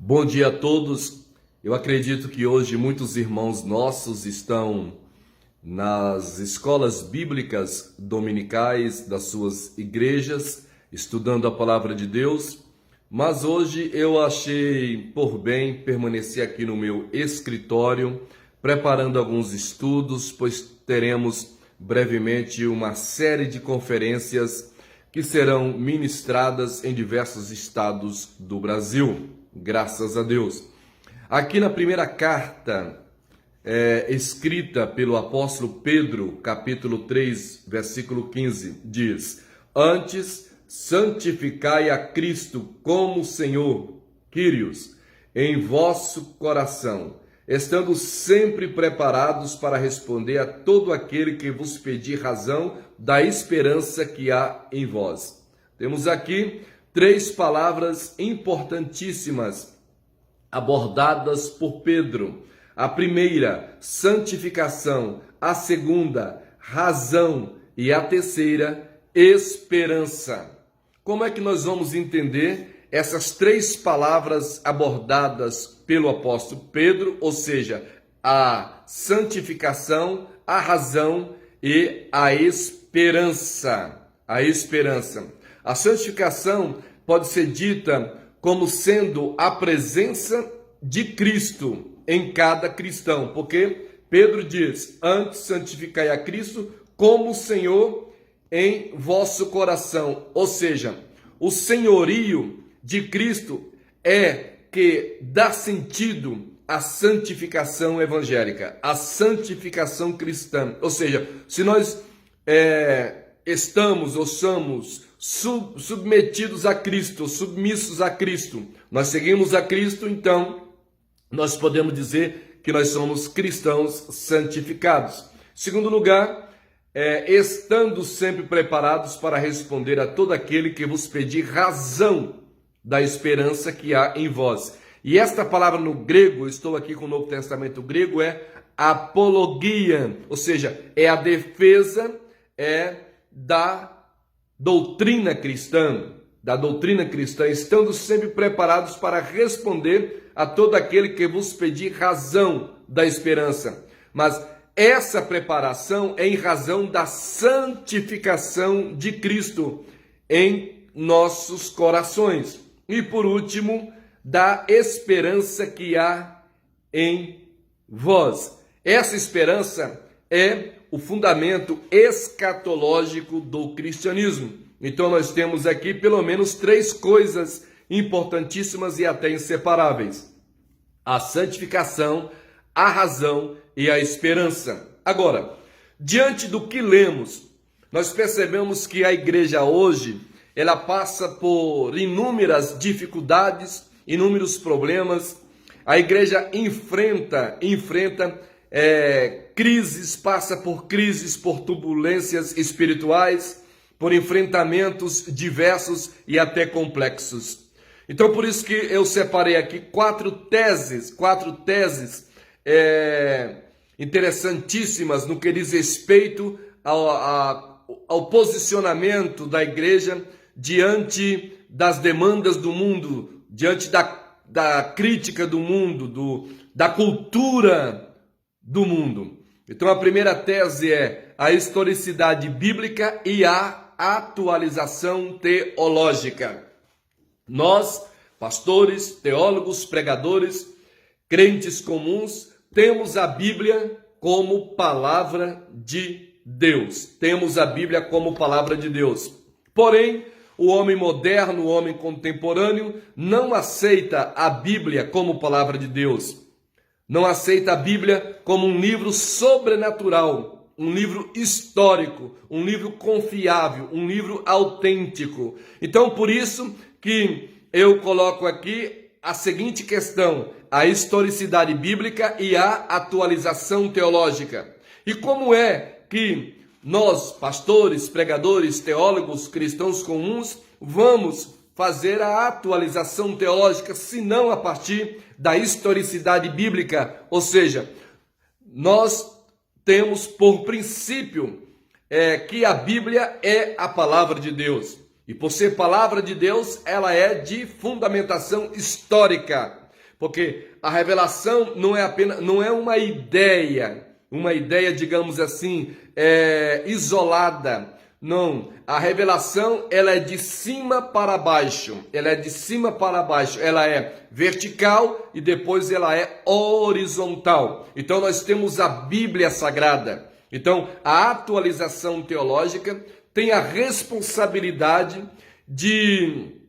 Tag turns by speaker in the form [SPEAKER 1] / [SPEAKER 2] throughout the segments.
[SPEAKER 1] Bom dia a todos. Eu acredito que hoje muitos irmãos nossos estão nas escolas bíblicas dominicais das suas igrejas, estudando a palavra de Deus, mas hoje eu achei por bem permanecer aqui no meu escritório, preparando alguns estudos, pois teremos brevemente uma série de conferências que serão ministradas em diversos estados do Brasil. Graças a Deus. Aqui na primeira carta, escrita pelo apóstolo Pedro, capítulo 3, versículo 15, diz: Antes, santificai a Cristo como Senhor, Kyrios, em vosso coração, estando sempre preparados para responder a todo aquele que vos pedir razão da esperança que há em vós. Temos aqui três palavras importantíssimas abordadas por Pedro. A primeira, santificação. A segunda, razão. E a terceira, esperança. Como é que nós vamos entender essas três palavras abordadas pelo apóstolo Pedro? Ou seja, a santificação, a razão e a esperança. A esperança. A santificação pode ser dita como sendo a presença de Cristo em cada cristão, porque Pedro diz: antes santificai a Cristo como Senhor em vosso coração. Ou seja, o senhorio de Cristo é que dá sentido à santificação evangélica, à santificação cristã. Ou seja, se nós estamos ou somos submetidos a Cristo, submissos a Cristo, nós seguimos a Cristo, então nós podemos dizer que nós somos cristãos santificados. Segundo lugar, estando sempre preparados para responder a todo aquele que vos pedir razão da esperança que há em vós. E esta palavra no grego, eu estou aqui com o Novo Testamento grego, é apologia, ou seja, é a defesa da doutrina cristã, estando sempre preparados para responder a todo aquele que vos pedir razão da esperança. Mas essa preparação é em razão da santificação de Cristo em nossos corações. E por último, da esperança que há em vós. Essa esperança é o fundamento escatológico do cristianismo. Então nós temos aqui pelo menos três coisas importantíssimas e até inseparáveis: a santificação, a razão e a esperança. Agora, diante do que lemos, nós percebemos que a igreja hoje, ela passa por inúmeras dificuldades, inúmeros problemas. A igreja enfrenta crises, passa por crises, por turbulências espirituais, por enfrentamentos diversos e até complexos. Então, por isso que eu separei aqui quatro teses interessantíssimas no que diz respeito ao posicionamento da igreja diante das demandas do mundo, diante da crítica do mundo, da cultura do mundo. Então a primeira tese é a historicidade bíblica e a atualização teológica. Nós, pastores, teólogos, pregadores, crentes comuns, temos a Bíblia como palavra de Deus. Temos a Bíblia como palavra de Deus. Porém, o homem moderno, o homem contemporâneo, não aceita a Bíblia como palavra de Deus. Não aceita a Bíblia como um livro sobrenatural, um livro histórico, um livro confiável, um livro autêntico. Então, por isso que eu coloco aqui a seguinte questão: a historicidade bíblica e a atualização teológica. E como é que nós, pastores, pregadores, teólogos, cristãos comuns, vamos fazer a atualização teológica, se não a partir da historicidade bíblica? Ou seja, nós temos por princípio que a Bíblia é a palavra de Deus. E por ser palavra de Deus, ela é de fundamentação histórica. Porque a revelação não é apenas, não é uma ideia, digamos assim, isolada. Não, a revelação ela é de cima para baixo, ela é vertical e depois ela é horizontal. Então nós temos a Bíblia Sagrada. Então a atualização teológica tem a responsabilidade de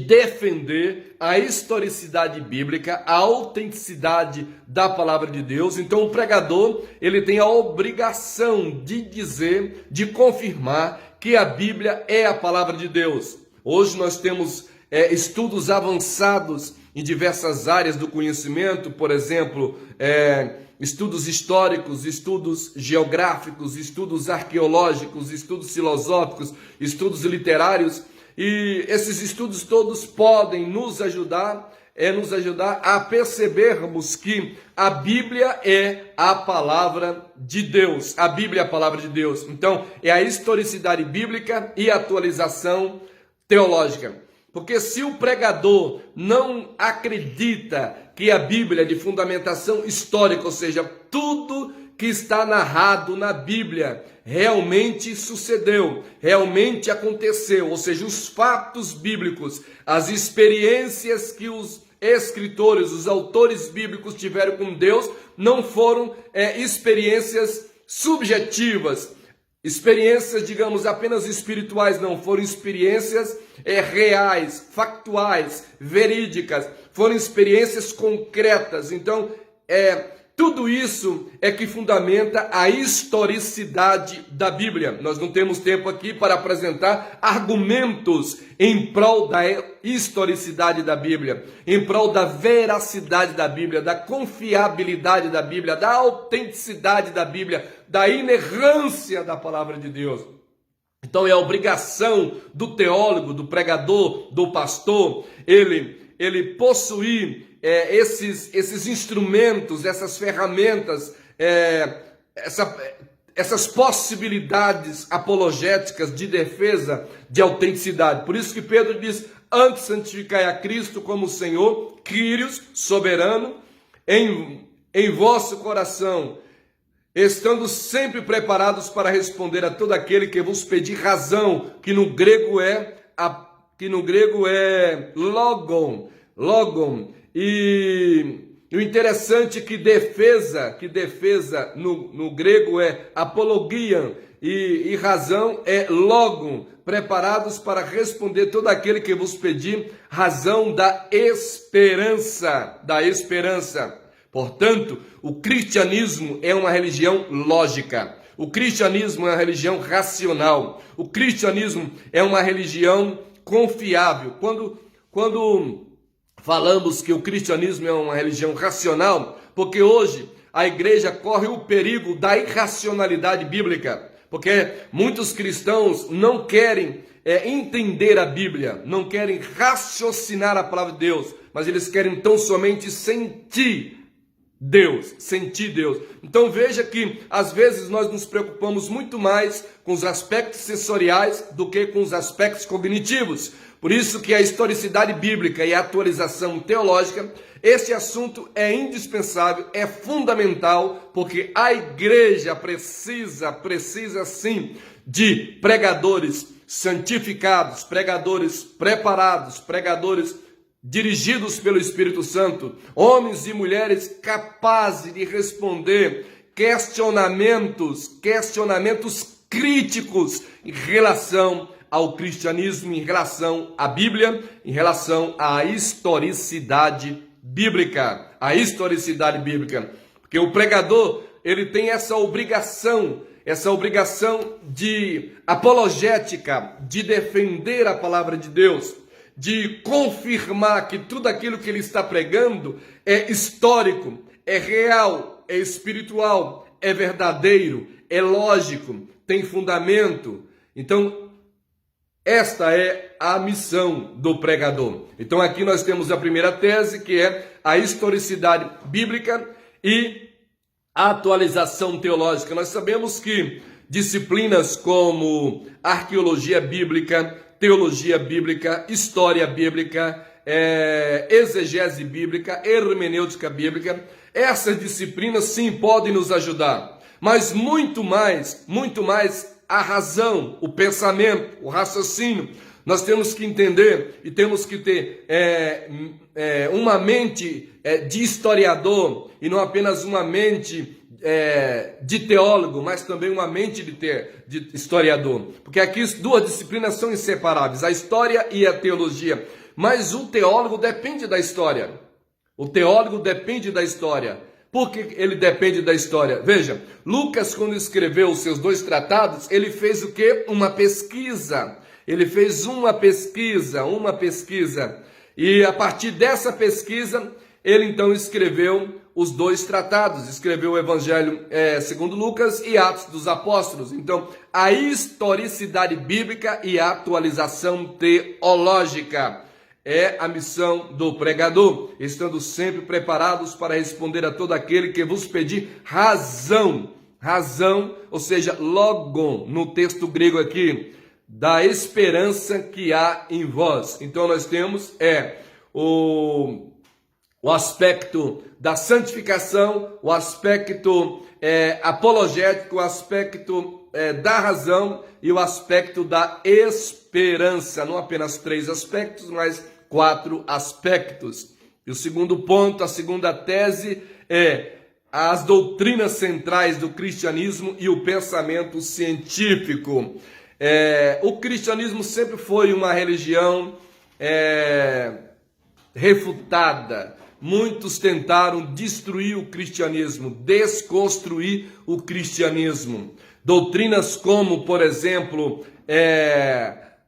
[SPEAKER 1] defender a historicidade bíblica, a autenticidade da palavra de Deus. Então o pregador, ele tem a obrigação de dizer, de confirmar que a Bíblia é a palavra de Deus. Hoje nós temos estudos avançados em diversas áreas do conhecimento, por exemplo, estudos históricos, estudos geográficos, estudos arqueológicos, estudos filosóficos, estudos literários. E esses estudos todos podem nos ajudar a percebermos que a Bíblia é a palavra de Deus. A Bíblia é a palavra de Deus. Então, é a historicidade bíblica e a atualização teológica. Porque se o pregador não acredita que a Bíblia é de fundamentação histórica, ou seja, tudo que está narrado na Bíblia realmente sucedeu, realmente aconteceu, ou seja, os fatos bíblicos, as experiências que os escritores, os autores bíblicos tiveram com Deus, não foram experiências subjetivas, experiências, digamos, apenas espirituais, não, foram experiências reais, factuais, verídicas, foram experiências concretas. Então, tudo isso é que fundamenta a historicidade da Bíblia. Nós não temos tempo aqui para apresentar argumentos em prol da historicidade da Bíblia, em prol da veracidade da Bíblia, da confiabilidade da Bíblia, da autenticidade da Bíblia, da inerrância da palavra de Deus. Então é a obrigação do teólogo, do pregador, do pastor, ele possuir esses instrumentos, essas ferramentas, essas possibilidades apologéticas de defesa de autenticidade. Por isso que Pedro diz: antes santificai a Cristo como Senhor, Kyrios, soberano, em vosso coração, estando sempre preparados para responder a todo aquele que vos pedir razão, que no grego é logon. E o interessante é que defesa no grego é apologian e razão é logon, preparados para responder todo aquele que vos pedir razão da esperança. Portanto, o cristianismo é uma religião lógica. O cristianismo é uma religião racional. O cristianismo é uma religião confiável. Quando falamos que o cristianismo é uma religião racional, porque hoje a igreja corre o perigo da irracionalidade bíblica, porque muitos cristãos não querem entender a Bíblia, não querem raciocinar a palavra de Deus, mas eles querem tão somente sentir Deus. Então veja que às vezes nós nos preocupamos muito mais com os aspectos sensoriais do que com os aspectos cognitivos. Por isso que a historicidade bíblica e a atualização teológica, esse assunto é indispensável, é fundamental, porque a igreja precisa sim de pregadores santificados, pregadores preparados, pregadores dirigidos pelo Espírito Santo, homens e mulheres capazes de responder questionamentos críticos em relação ao cristianismo, em relação à Bíblia, em relação à historicidade bíblica. Porque o pregador, ele tem essa obrigação de apologética, de defender a palavra de Deus, de confirmar que tudo aquilo que ele está pregando é histórico, é real, é espiritual, é verdadeiro, é lógico, tem fundamento. Então, esta é a missão do pregador. Então aqui nós temos a primeira tese, que é a historicidade bíblica e a atualização teológica. Nós sabemos que disciplinas como arqueologia bíblica, teologia bíblica, história bíblica, exegese bíblica, hermenêutica bíblica. Essas disciplinas sim podem nos ajudar, mas muito mais a razão, o pensamento, o raciocínio. Nós temos que entender e temos que ter uma mente de historiador e não apenas uma mente de teólogo, mas também uma mente de historiador. Porque aqui duas disciplinas são inseparáveis, a história e a teologia. Mas o teólogo depende da história. O teólogo depende da história. Por que ele depende da história? Veja, Lucas, quando escreveu os seus 2 tratados, ele fez o quê? Uma pesquisa. Ele fez uma pesquisa. E a partir dessa pesquisa, ele então escreveu os 2 tratados. Escreveu o Evangelho segundo Lucas e Atos dos Apóstolos. Então, a historicidade bíblica e a atualização teológica é a missão do pregador, estando sempre preparados para responder a todo aquele que vos pedir razão, ou seja, logon, no texto grego aqui, da esperança que há em vós. Então nós temos o aspecto da santificação, o aspecto apologético, o aspecto da razão e o aspecto da esperança. Não apenas 3 aspectos, mas 4 aspectos. E o segundo ponto, a segunda tese é as doutrinas centrais do cristianismo e o pensamento científico. O cristianismo sempre foi uma religião refutada. Muitos tentaram destruir o cristianismo, desconstruir o cristianismo. Doutrinas como, por exemplo,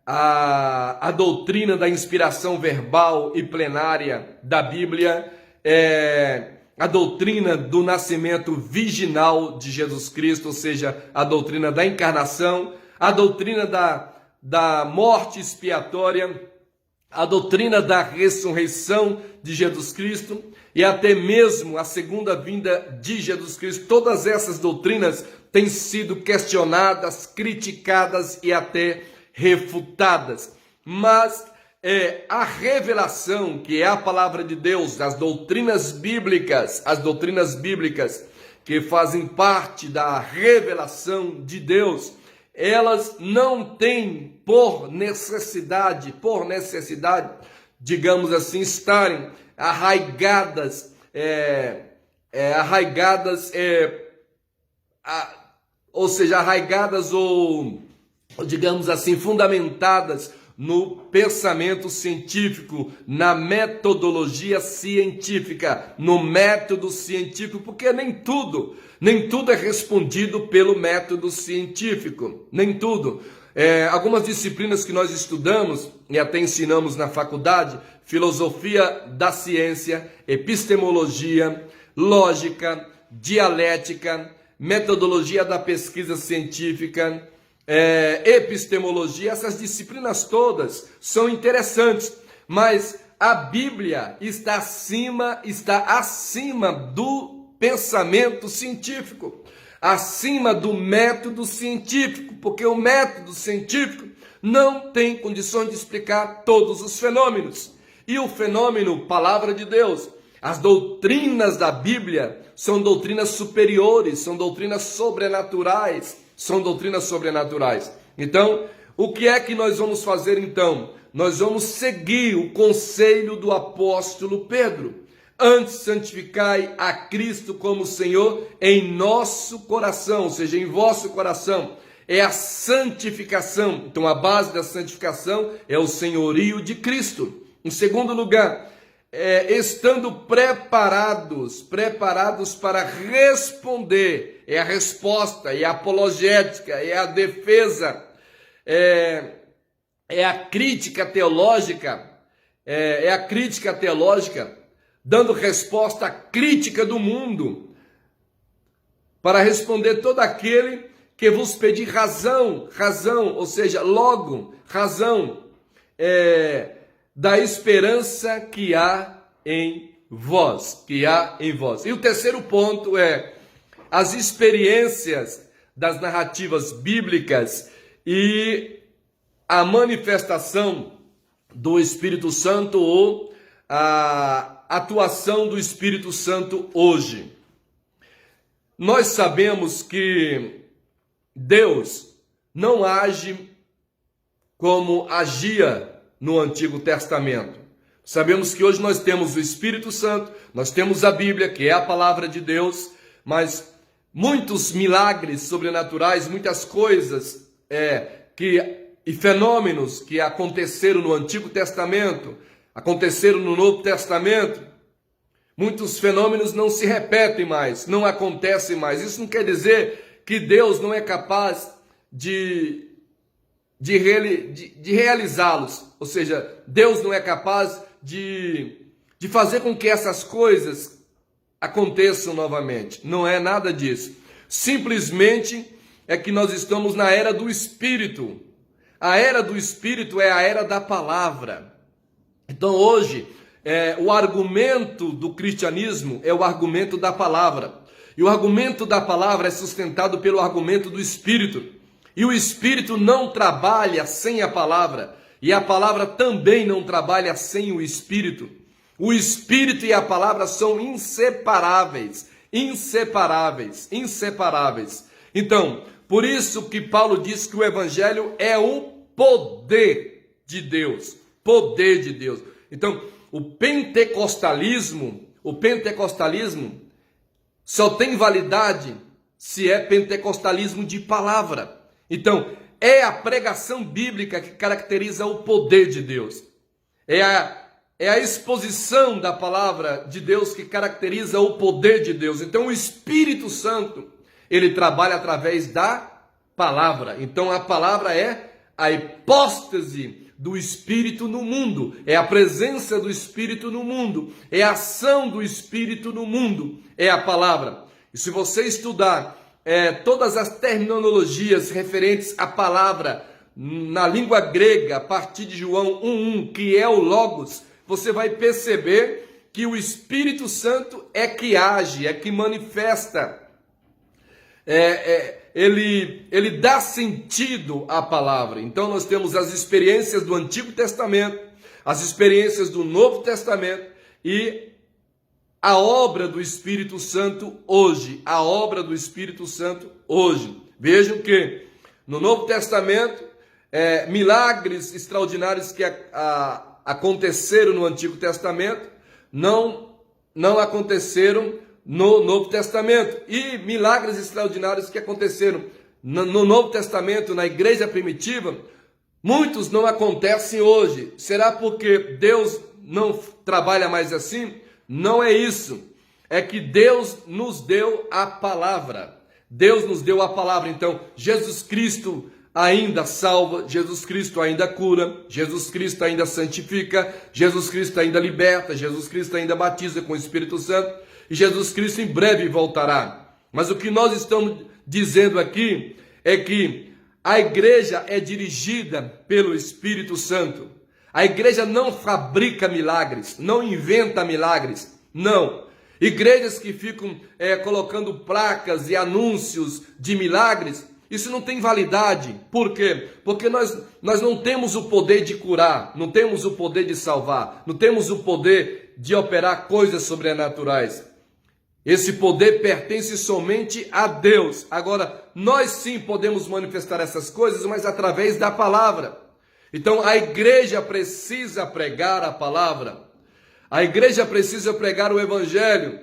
[SPEAKER 1] a doutrina da inspiração verbal e plenária da Bíblia, a doutrina do nascimento virginal de Jesus Cristo, ou seja, a doutrina da encarnação, a doutrina da morte expiatória, a doutrina da ressurreição de Jesus Cristo e até mesmo a segunda vinda de Jesus Cristo. Todas essas doutrinas têm sido questionadas, criticadas e até refutadas. Mas a revelação, que é a palavra de Deus, as doutrinas bíblicas que fazem parte da revelação de Deus, elas não têm por necessidade, digamos assim, estarem arraigadas, ou seja, arraigadas ou digamos assim, fundamentadas no pensamento científico, na metodologia científica, no método científico, porque nem tudo é respondido pelo método científico, nem tudo. Algumas disciplinas que nós estudamos e até ensinamos na faculdade, filosofia da ciência, epistemologia, lógica, dialética, metodologia da pesquisa científica, epistemologia, essas disciplinas todas são interessantes, mas a Bíblia está acima do pensamento científico, acima do método científico, porque o método científico não tem condições de explicar todos os fenômenos. E o fenômeno, palavra de Deus, as doutrinas da Bíblia são doutrinas superiores, são doutrinas sobrenaturais. Então, o que é que nós vamos fazer então? Nós vamos seguir o conselho do apóstolo Pedro. Antes, santificai a Cristo como Senhor em nosso coração, ou seja, em vosso coração. É a santificação. Então, a base da santificação é o senhorio de Cristo. Em segundo lugar, estando preparados para responder, é a resposta, é a apologética, é a defesa, é a crítica teológica, dando resposta à crítica do mundo, para responder todo aquele que vos pedir razão, ou seja, logo, razão, da esperança que há em vós, E o terceiro ponto é as experiências das narrativas bíblicas e a manifestação do Espírito Santo ou a atuação do Espírito Santo hoje. Nós sabemos que Deus não age como agia no Antigo Testamento. Sabemos que hoje nós temos o Espírito Santo, nós temos a Bíblia, que é a palavra de Deus, mas muitos milagres sobrenaturais, muitas coisas e fenômenos que aconteceram no Antigo Testamento, aconteceram no Novo Testamento, muitos fenômenos não se repetem mais, não acontecem mais. Isso não quer dizer que Deus não é capaz de realizá-los, ou seja, Deus não é capaz de fazer com que essas coisas aconteçam novamente. Não é nada disso. Simplesmente é que nós estamos na era do Espírito. A era do Espírito é a era da palavra. Então hoje, o argumento do cristianismo é o argumento da palavra. E o argumento da palavra é sustentado pelo argumento do Espírito. E o Espírito não trabalha sem a palavra. E a palavra também não trabalha sem o Espírito. O Espírito e a palavra são inseparáveis. Inseparáveis. Inseparáveis. Então, por isso que Paulo diz que o Evangelho é o poder de Deus. Poder de Deus. Então, o pentecostalismo só tem validade se é pentecostalismo de palavra. Então, é a pregação bíblica que caracteriza o poder de Deus. É a exposição da palavra de Deus que caracteriza o poder de Deus. Então, o Espírito Santo, ele trabalha através da palavra. Então, a palavra é a hipóstase do Espírito no mundo. É a presença do Espírito no mundo. É a ação do Espírito no mundo. É a palavra. E se você estudar todas as terminologias referentes à palavra na língua grega, a partir de João 1:1, que é o Logos, você vai perceber que o Espírito Santo é que age, é que manifesta, ele dá sentido à palavra. Então nós temos as experiências do Antigo Testamento, as experiências do Novo Testamento e a obra do Espírito Santo hoje. A obra do Espírito Santo hoje. Vejam que no Novo Testamento, milagres extraordinários que aconteceram no Antigo Testamento não aconteceram no Novo Testamento. E milagres extraordinários que aconteceram no Novo Testamento, na igreja primitiva, muitos não acontecem hoje. Será porque Deus não trabalha mais assim? Não é isso. É que Deus nos deu a palavra. Deus nos deu a palavra. Então, Jesus Cristo ainda salva, Jesus Cristo ainda cura, Jesus Cristo ainda santifica, Jesus Cristo ainda liberta, Jesus Cristo ainda batiza com o Espírito Santo e Jesus Cristo em breve voltará. Mas o que nós estamos dizendo aqui é que a igreja é dirigida pelo Espírito Santo. A igreja não fabrica milagres, não inventa milagres, não. Igrejas que ficam colocando placas e anúncios de milagres, isso não tem validade. Por quê? Porque nós não temos o poder de curar, não temos o poder de salvar, não temos o poder de operar coisas sobrenaturais. Esse poder pertence somente a Deus. Agora, nós sim podemos manifestar essas coisas, mas através da palavra. Então, a igreja precisa pregar a palavra. A igreja precisa pregar o Evangelho.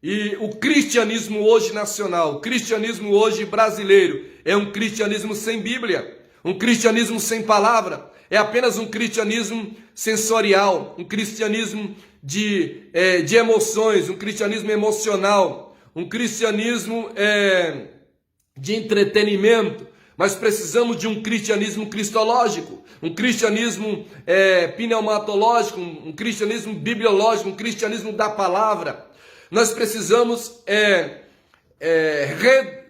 [SPEAKER 1] E o cristianismo hoje nacional, o cristianismo hoje brasileiro, é um cristianismo sem Bíblia, um cristianismo sem palavra. É apenas um cristianismo sensorial, um cristianismo de emoções, um cristianismo emocional, um cristianismo de entretenimento. Mas precisamos de um cristianismo cristológico, um cristianismo pneumatológico, um cristianismo bibliológico, um cristianismo da palavra. Nós precisamos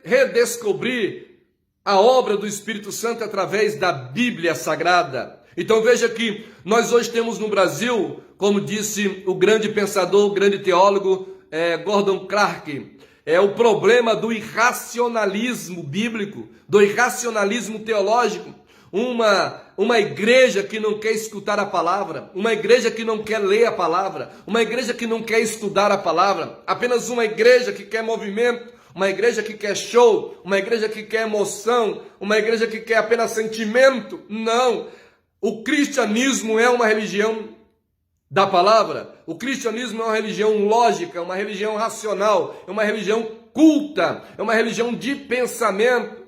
[SPEAKER 1] redescobrir a obra do Espírito Santo através da Bíblia Sagrada. Então veja que nós hoje temos no Brasil, como disse o grande pensador, o grande teólogo Gordon Clark, o problema do irracionalismo bíblico, do irracionalismo teológico, uma igreja que não quer escutar a palavra, uma igreja que não quer ler a palavra, uma igreja que não quer estudar a palavra, apenas uma igreja que quer movimento, uma igreja que quer show, uma igreja que quer emoção, uma igreja que quer apenas sentimento. Não, o cristianismo é uma religião da palavra. O cristianismo é uma religião lógica, uma religião racional, é uma religião culta, é uma religião de pensamento.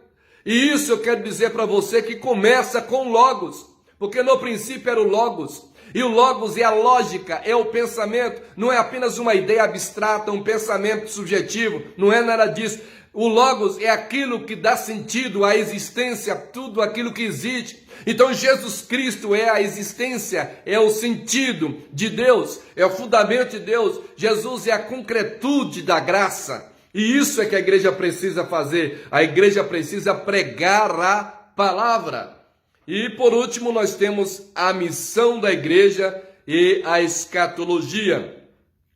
[SPEAKER 1] E isso eu quero dizer para você que começa com Logos, porque no princípio era o Logos, e o Logos é a lógica, é o pensamento, não é apenas uma ideia abstrata, um pensamento subjetivo, não é nada disso. O Logos é aquilo que dá sentido à existência, tudo aquilo que existe. Então Jesus Cristo é a existência, é o sentido de Deus, é o fundamento de Deus. Jesus é a concretude da graça. E isso é que a igreja precisa fazer. A igreja precisa pregar a palavra. E por último nós temos a missão da igreja e a escatologia.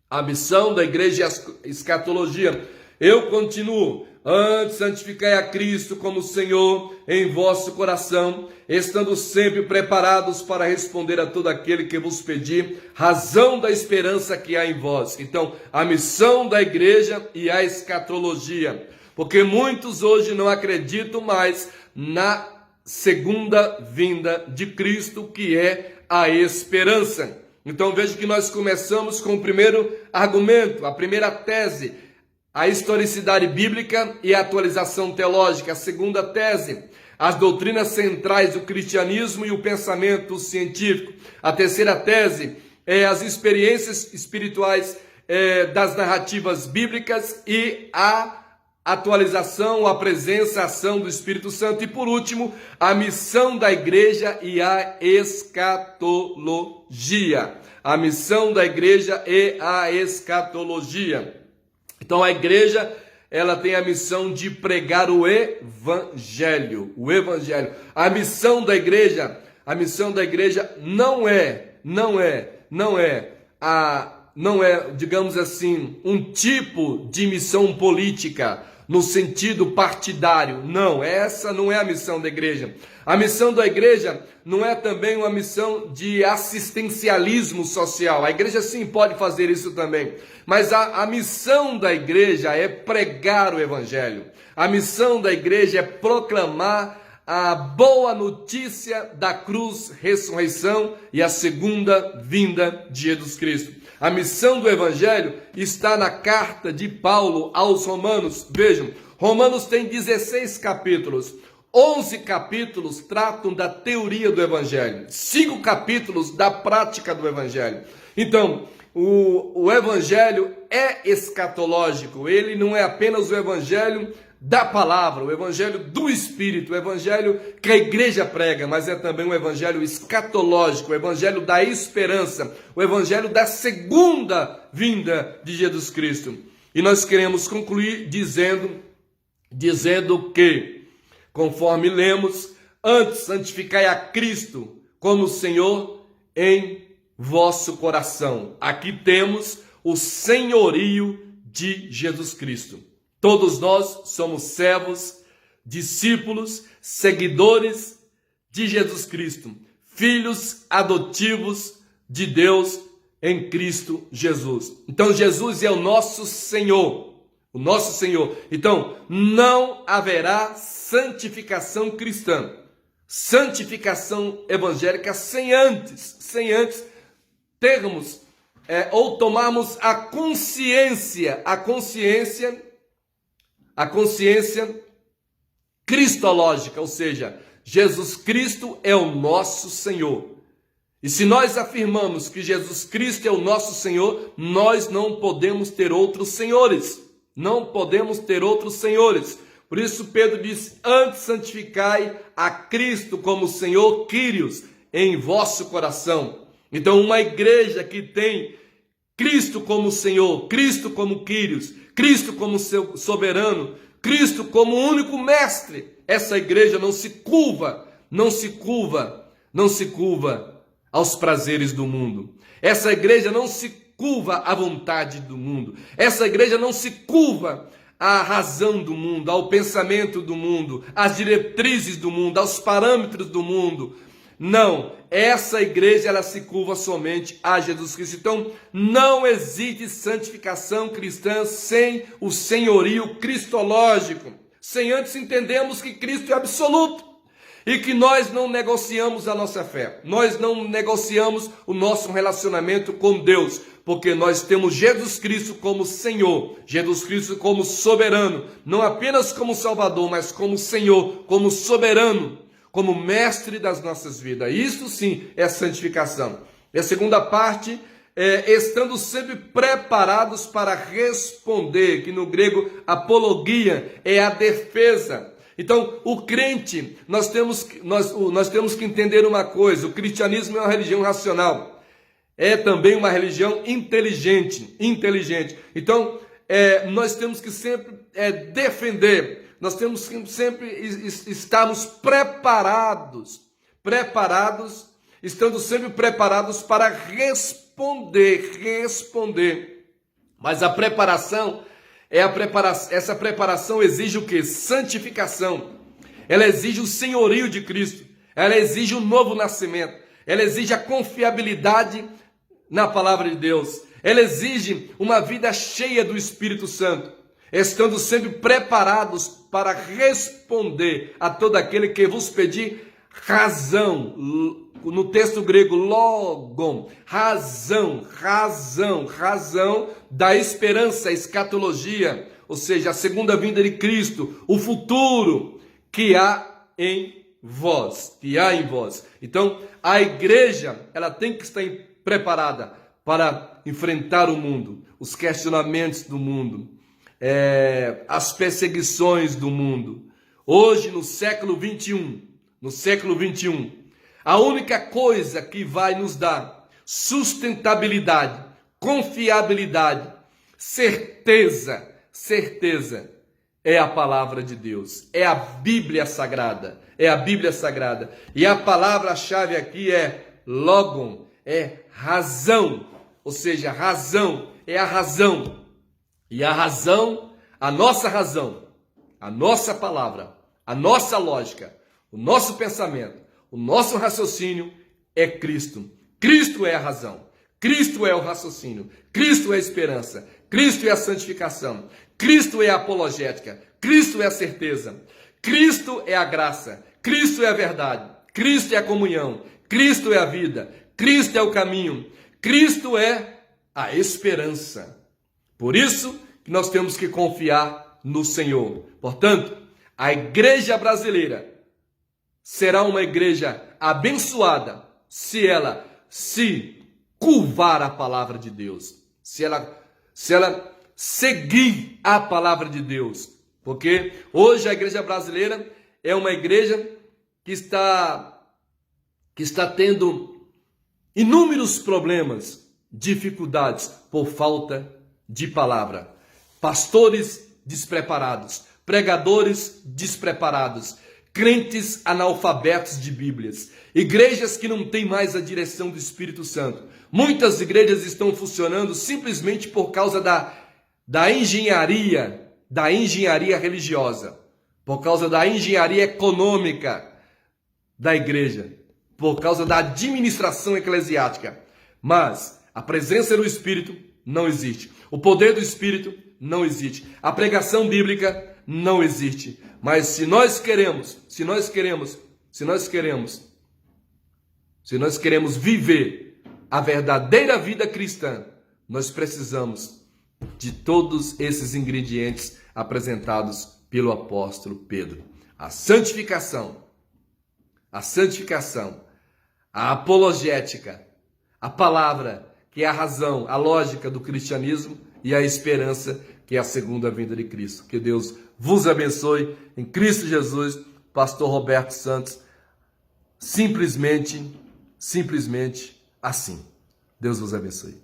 [SPEAKER 1] A missão da igreja e a escatologia. Eu continuo. Antes, santificai a Cristo como Senhor em vosso coração, estando sempre preparados para responder a todo aquele que vos pedir, razão da esperança que há em vós. Então, a missão da igreja e a escatologia. Porque muitos hoje não acreditam mais na segunda vinda de Cristo, que é a esperança. Então, veja que nós começamos com o primeiro argumento, a primeira tese, a historicidade bíblica e a atualização teológica. A segunda tese, as doutrinas centrais do cristianismo e o pensamento científico. A terceira tese é as experiências espirituais das narrativas bíblicas e a atualização, a presença, a ação do Espírito Santo. E por último, a missão da igreja e a escatologia. A missão da igreja e a escatologia. Então a igreja, ela tem a missão de pregar o evangelho, A missão da igreja não é, digamos assim, um tipo de missão política no sentido partidário. Não, essa não é a missão da igreja. A missão da igreja não é também uma missão de assistencialismo social. A igreja sim pode fazer isso também. Mas a missão da igreja é pregar o evangelho. A missão da igreja é proclamar a boa notícia da cruz, ressurreição e a segunda vinda de Jesus Cristo. A missão do evangelho está na carta de Paulo aos Romanos. Vejam, Romanos tem 16 capítulos. 11 capítulos tratam da teoria do evangelho. 5 capítulos da prática do evangelho. Então, o evangelho é escatológico. Ele não é apenas o evangelho da palavra, o evangelho do Espírito, o evangelho que a igreja prega, mas é também um evangelho escatológico, o evangelho da esperança, o evangelho da segunda vinda de Jesus Cristo. E nós queremos concluir dizendo que, conforme lemos, antes santificai a Cristo como Senhor em vosso coração. Aqui temos o senhorio de Jesus Cristo. Todos nós somos servos, discípulos, seguidores de Jesus Cristo, filhos adotivos de Deus em Cristo Jesus. Então Jesus é o nosso Senhor, Então não haverá santificação cristã, santificação evangélica sem antes termos ou tomarmos a consciência cristológica, ou seja, Jesus Cristo é o nosso Senhor. E se nós afirmamos que Jesus Cristo é o nosso Senhor, nós não podemos ter outros senhores. Não podemos ter outros senhores. Por isso Pedro diz, antes santificai a Cristo como Senhor, Kyrios, em vosso coração. Então uma igreja que tem Cristo como Senhor, Cristo como Kyrios, Cristo como seu soberano, Cristo como único mestre, essa igreja não se curva aos prazeres do mundo. Essa igreja não se curva à vontade do mundo. Essa igreja não se curva à razão do mundo, ao pensamento do mundo, às diretrizes do mundo, aos parâmetros do mundo. Não, essa igreja ela se curva somente a Jesus Cristo. Então, não existe santificação cristã sem o senhorio cristológico, sem antes entendermos que Cristo é absoluto e que nós não negociamos a nossa fé, nós não negociamos o nosso relacionamento com Deus, porque nós temos Jesus Cristo como Senhor, Jesus Cristo como soberano, não apenas como Salvador, mas como Senhor, como soberano, como mestre das nossas vidas. Isso sim é santificação. E a segunda parte é estando sempre preparados para responder, que no grego apologia é a defesa. Então, o crente, nós temos que entender uma coisa: o cristianismo é uma religião racional, é também uma religião inteligente. Então, nós temos que sempre defender, nós temos que sempre estarmos preparados, estando sempre preparados para responder. Mas a preparação essa preparação exige o quê? Santificação. Ela exige o senhorio de Cristo. Ela exige um novo nascimento. Ela exige a confiabilidade na palavra de Deus. Ela exige uma vida cheia do Espírito Santo, estando sempre preparados para responder a todo aquele que vos pedir razão. No texto grego, logon, razão da esperança, escatologia, ou seja, a segunda vinda de Cristo, o futuro que há em vós, Então, a igreja, ela tem que estar preparada para enfrentar o mundo, os questionamentos do mundo, as perseguições do mundo. Hoje, no século 21, a única coisa que vai nos dar sustentabilidade, confiabilidade, certeza é a palavra de Deus, é a Bíblia Sagrada, E a palavra-chave aqui é logon, é razão, ou seja, razão, é a razão. E a razão, a nossa palavra, a nossa lógica, o nosso pensamento, o nosso raciocínio é Cristo. Cristo é a razão. Cristo é o raciocínio. Cristo é a esperança. Cristo é a santificação. Cristo é a apologética. Cristo é a certeza. Cristo é a graça. Cristo é a verdade. Cristo é a comunhão. Cristo é a vida. Cristo é o caminho. Cristo é a esperança. Por isso que nós temos que confiar no Senhor. Portanto, a igreja brasileira será uma igreja abençoada se ela se curvar à palavra de Deus, se ela seguir a palavra de Deus, porque hoje a igreja brasileira é uma igreja que está tendo inúmeros problemas, dificuldades por falta de palavra, pastores despreparados, pregadores despreparados, crentes analfabetos de Bíblias, igrejas que não têm mais a direção do Espírito Santo. Muitas igrejas estão funcionando simplesmente por causa da engenharia religiosa, por causa da engenharia econômica da igreja, por causa da administração eclesiástica. Mas a presença do Espírito não existe. O poder do Espírito não existe. A pregação bíblica não existe. Mas se nós queremos viver a verdadeira vida cristã, nós precisamos de todos esses ingredientes apresentados pelo apóstolo Pedro. A santificação, a apologética, a palavra, que é a razão, a lógica do cristianismo, e a esperança, que é a segunda vinda de Cristo. Que Deus vos abençoe em Cristo Jesus. Pastor Roberto Santos, simplesmente assim. Deus vos abençoe.